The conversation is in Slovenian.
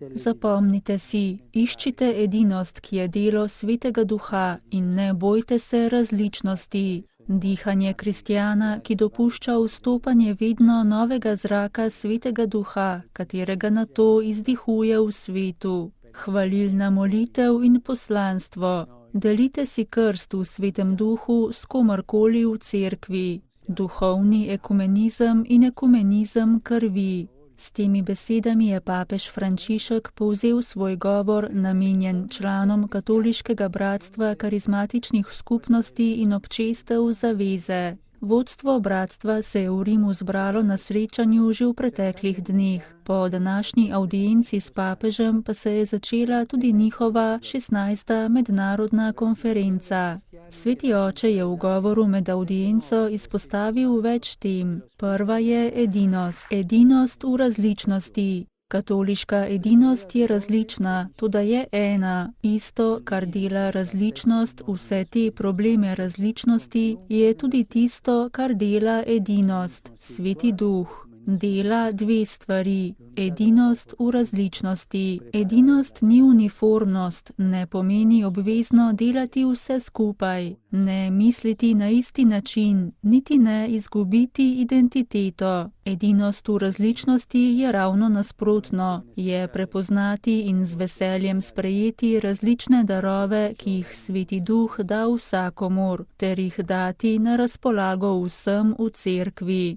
Zapomnite si, iščite edinost, ki je delo Svetega Duha, in ne bojte se različnosti. Dihanje kristjana, ki dopušča vstopanje vedno novega zraka Svetega Duha, katerega nato izdihuje v svetu. Hvalilna molitev in poslanstvo. Delite si krst v Svetem Duhu s komorkoli v cerkvi. Duhovni ekumenizem in ekumenizem krvi. S temi besedami je papež Frančišek povzel svoj govor, namenjen članom katoliškega bratstva karizmatičnih skupnosti in občestev zaveze. Vodstvo bratstva se je v Rimu zbralo na srečanju že v preteklih dneh. Po današnji audienci s papežem pa se je začela tudi njihova 16. mednarodna konferenca. Sveti oče je v govoru med audienco izpostavil več tem. Prva je edinost. Edinost v različnosti. Katoliška edinost je različna, toda je ena. Isto, kar dela različnost, vse te probleme različnosti, je tudi tisto, kar dela edinost, Sveti Duh. Dela dve stvari. Edinost v različnosti. Edinost ni uniformnost, ne pomeni obvezno delati vse skupaj, ne misliti na isti način, niti ne izgubiti identiteto. Edinost v različnosti je ravno nasprotno, je prepoznati in z veseljem sprejeti različne darove, ki jih Sveti Duh da vsakomur, ter jih dati na razpolago vsem v cerkvi.